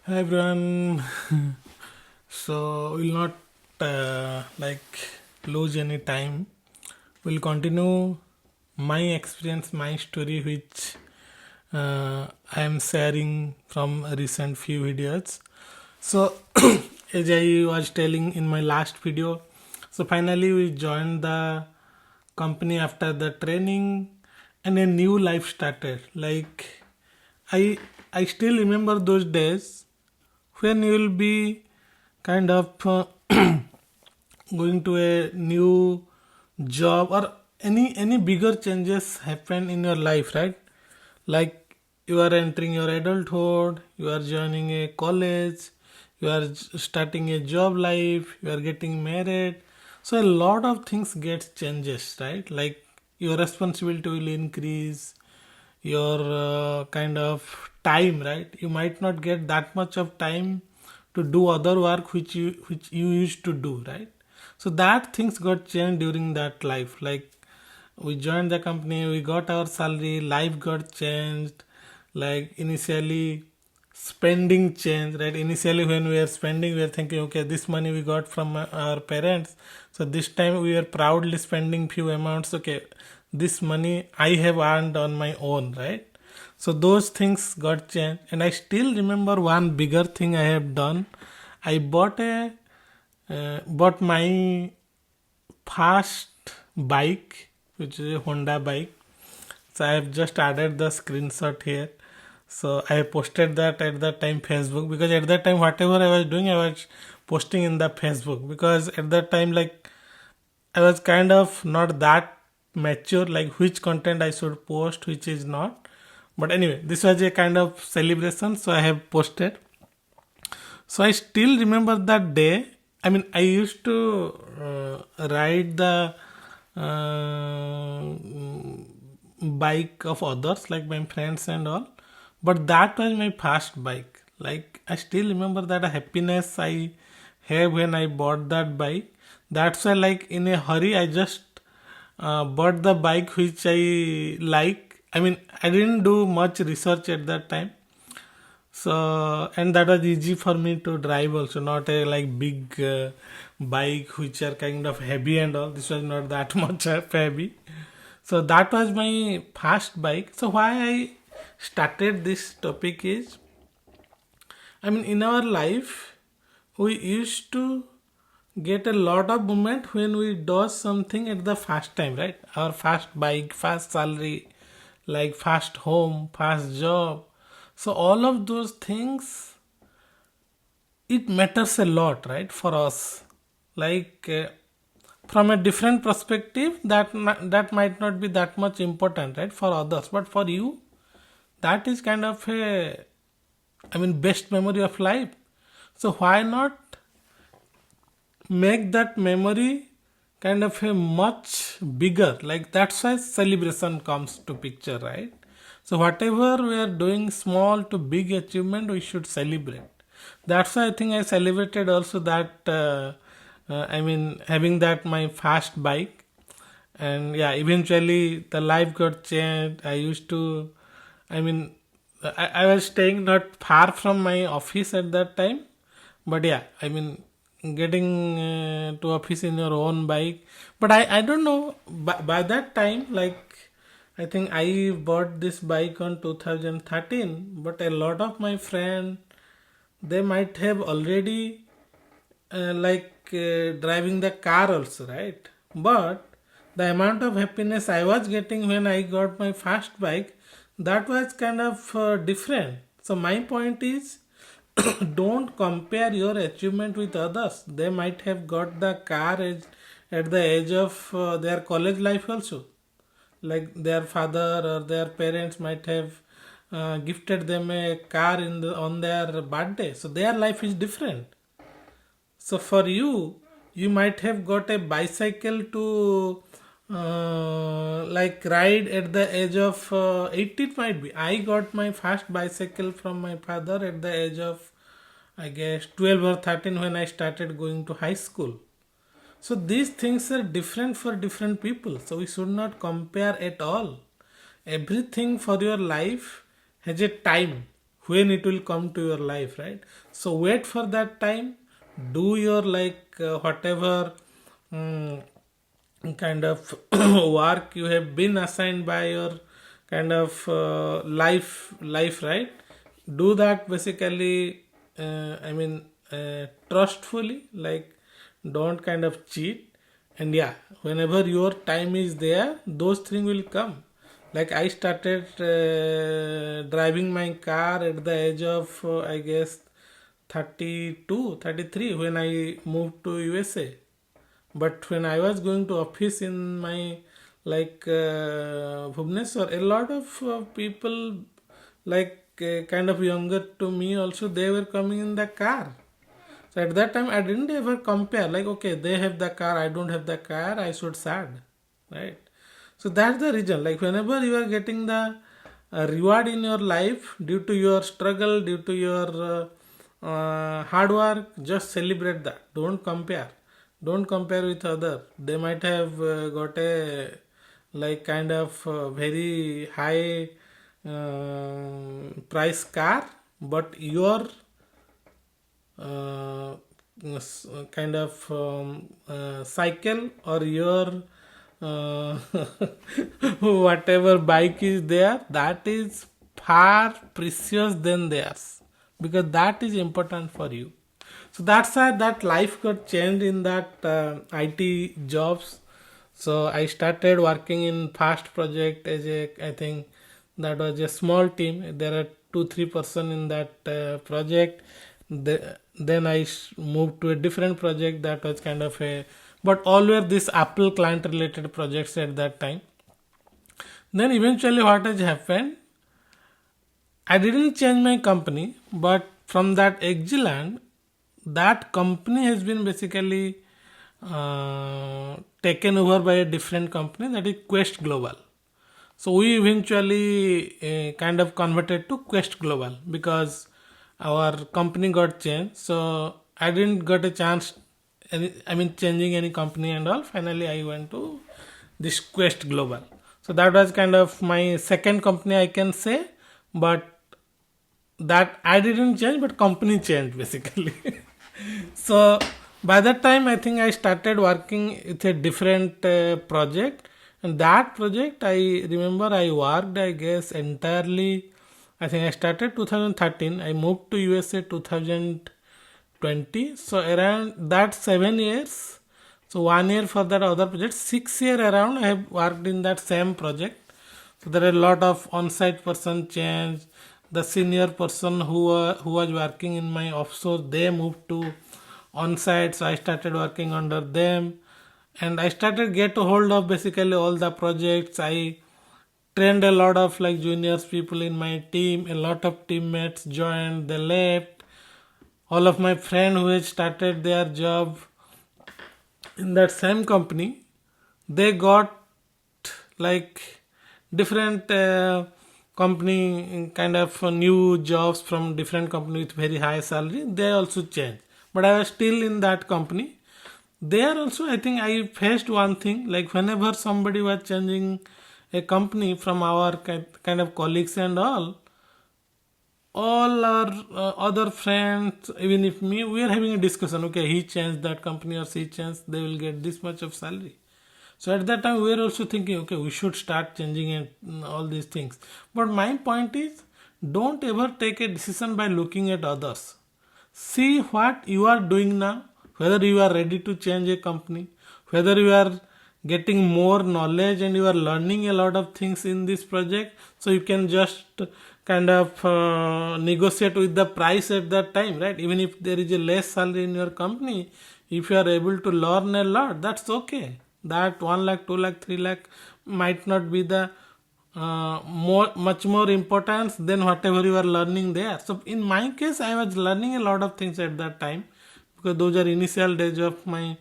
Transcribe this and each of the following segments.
Hi everyone. So we'll not lose any time. We'll continue my experience, my story, which I am sharing from a recent few videos. So as I was telling in my last video, so finally we joined the company after the training, and a new life started. I I still remember those days when you will be kind of going to a new job, or any bigger changes happen in your life, right? Like you are entering your adulthood, you are joining a college, you are starting a job life, you are getting married. So a lot of things get changes, right? Like your responsibility will increase, your kind of time, right? You might not get that much of time to do other work which you used to do, right? So that things got changed during that life. Like we joined the company, we got our salary, life got changed. Like initially spending changed, right? Initially when we were spending, we were thinking, okay, this money we got from our parents, so this time we are proudly spending few amounts. Okay, this money I have earned on my own, right? So those things got changed, and I still remember one bigger thing I have done. I bought my first bike, which is a Honda bike. So I have just added the screenshot here. So I posted that at that time Facebook, because at that time whatever I was doing, I was posting in the Facebook, because at that time, like, I was kind of not that mature, like which content I should post, which is not. But anyway, this was a kind of celebration, so I have posted. So I still remember that day. I mean, I used to ride the uh, bike of others, like my friends and all. But that was my first bike. Like I still remember that happiness I have when I bought that bike. That's why, like in a hurry, I just bought the bike which I like. I mean, I didn't do much research at that time. So, and that was easy for me to drive also, not a like big bike which are kind of heavy and all. This was not that much heavy. So that was my first bike. So why I started this topic is, I mean, in our life, we used to get a lot of moment when we do something at the first time, right? Our first bike, first salary, like first home, first job. So all of those things, it matters a lot, right, for us. Like from a different perspective, that might not be that much important, right, for others, but for you, that is kind of a, I mean, best memory of life. So why not make that memory kind of a much bigger? Like that's why celebration comes to picture, right? So whatever we are doing, small to big achievement, we should celebrate. That's why I think I celebrated also that I mean, having that my fast bike. And yeah, eventually the life got changed. I used to, I mean, I was staying not far from my office at that time. But yeah, I mean, getting to office in your own bike. But I don't know, by that time, like, I think I bought this bike on 2013, but a lot of my friends, they might have already driving the car also, right? But the amount of happiness I was getting when I got my first bike, that was kind of different. So my point is, don't compare your achievement with others. They might have got the car at the age of their college life also. Like their father or their parents might have gifted them a car on their birthday. So their life is different. So for you, you might have got a bicycle to like ride at the age of 18 might be. I got my first bicycle from my father at the age of, I guess, 12 or 13 when I started going to high school. So these things are different for different people. So we should not compare at all. Everything for your life has a time when it will come to your life, right? So wait for that time, do your whatever mm, kind of work you have been assigned by your kind of life, right? Do that basically, trustfully, like don't kind of cheat. And yeah, whenever your time is there, those things will come. Like I started driving my car at the age of I guess 32, 33 when I moved to USA. But when I was going to office in my Bhubaneswar, a lot of people kind of younger to me also, they were coming in the car. So at that time I didn't ever compare like, okay, they have the car, I don't have the car, I should sad, right? So that's the reason. Like whenever you are getting the reward in your life due to your struggle, due to your hard work, just celebrate that. Don't compare. Don't compare with other. They might have got a kind of very high price car, but your uh, kind of cycle or your uh, whatever bike is there, that is far precious than theirs, because that is important for you. So that's why that life got changed in that IT jobs. So I started working in fast project as a, I think that was a small team. There are 2 3 person in that project. Then I moved to a different project that was kind of a, but all were this Apple client related projects at that time. Then eventually what has happened, I didn't change my company, but from that Exiland, that company has been basically taken over by a different company, that is Quest Global. So we eventually kind of converted to Quest Global because our company got changed. So I didn't get a chance, changing any company and all. Finally, I went to this Quest Global. So that was kind of my second company, I can say, but that I didn't change, but company changed basically. So by that time, I think I started working with a different project, and that project I remember I worked, I guess, entirely. I think I started 2013. I moved to USA 2020. So around that 7 years. So 1 year for that other project. 6 year around I have worked in that same project. So there are a lot of on-site person change. The senior person who was working in my offshore, they moved to on-site. So I started working under them, and I started get a hold of basically all the projects. I trained a lot of like juniors people in my team. A lot of teammates joined, they left. All of my friends who had started their job in that same company, they got like different company kind of new jobs from different company with very high salary. They also changed, but I was still in that company. There also, I think I faced one thing, like whenever somebody was changing a company from our kind of colleagues and all our other friends, even if me, we are having a discussion. Okay, he changed that company or she changed, they will get this much of salary. So at that time, we were also thinking, okay, we should start changing and all these things. But my point is, don't ever take a decision by looking at others. See what you are doing now, whether you are ready to change a company, whether you are getting more knowledge and you are learning a lot of things in this project, so you can just kind of negotiate with the price at that time, right? Even if there is a less salary in your company, if you are able to learn a lot, that's okay. That 1 lakh, 2 lakh, 3 lakh might not be the much more importance than whatever you are learning there. So in my case, I was learning a lot of things at that time, because those are initial days of my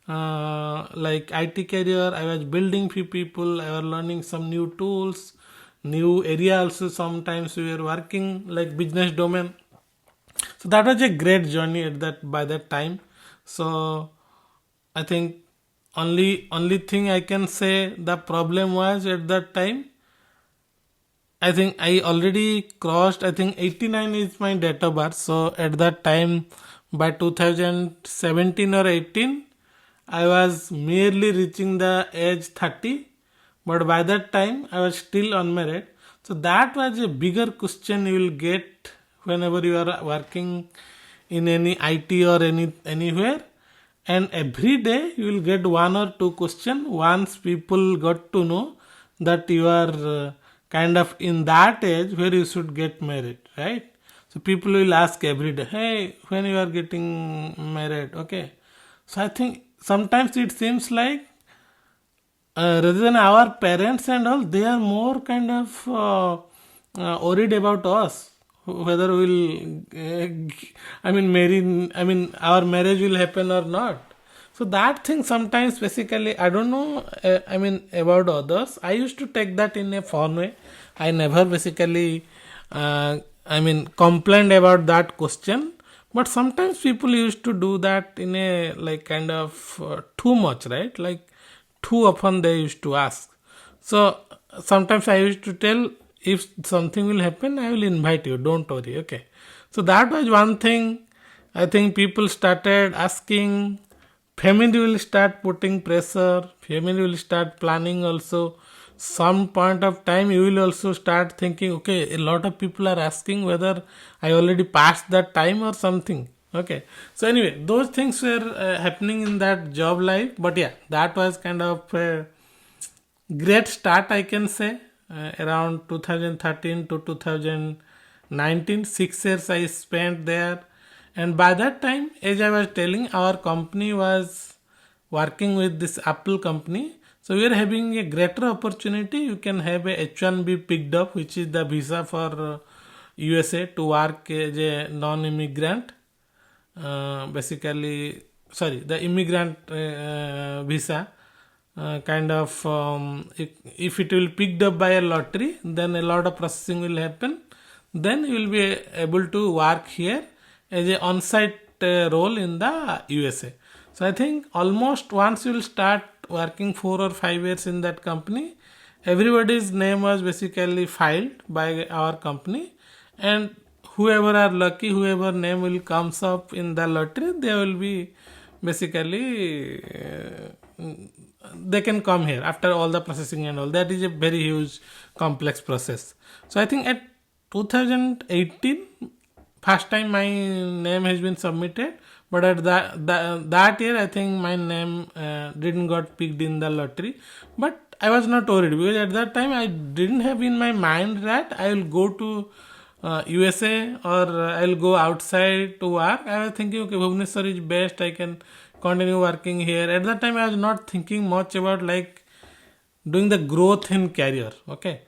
IT career. I was building few people, I was learning some new tools, new area also. Sometimes we were working like business domain. So that was a great journey at that by that time. So I think only thing I can say, the problem was at that time, I think I already crossed, I think 89 is my date of birth. So at that time, by 2017 or 18, I was merely reaching the age 30. But by that time, I was still unmarried. So that was a bigger question you will get whenever you are working in any IT or anywhere. And every day you will get one or two questions once people got to know that you are kind of in that age where you should get married, right? So people will ask every day, hey, when you are getting married, okay? So I think sometimes it seems like rather than our parents and all, they are more kind of worried about us, whether we'll, our marriage will happen or not. So that thing sometimes, basically, I don't know, about others. I used to take that in a fun way. I never basically, complained about that question. But sometimes people used to do that in a like kind of too much, right? Like too often they used to ask. So sometimes I used to tell, if something will happen, I will invite you. Don't worry. Okay. So that was one thing. I think people started asking. Family will start putting pressure. Family will start planning also. Some point of time you will also start thinking, okay, a lot of people are asking whether I already passed that time or something. Okay. So anyway, those things were happening in that job life. But yeah, that was kind of a great start, I can say. Around 2013 to 2019, 6 years I spent there. And by that time, as I was telling, our company was working with this Apple company. So we are having a greater opportunity. You can have a H1B picked up, which is the visa for USA to work as a non-immigrant. Basically, sorry, the immigrant visa. Kind of if it will picked up by a lottery, then a lot of processing will happen. Then you will be able to work here as a on-site role in the USA. So I think almost once you will start working 4 or 5 years in that company, everybody's name was basically filed by our company, and whoever are lucky, whoever name will comes up in the lottery, they will be basically they can come here after all the processing and all. That is a very huge complex process. So I think at 2018, first time my name has been submitted, but at that year I think my name didn't got picked in the lottery. But I was not worried, because at that time I didn't have in my mind that I will go to USA or I will go outside to work. I was thinking, okay, Bhubaneswar is best, I can continue working here. At that time I was not thinking much about like doing the growth in career. Okay,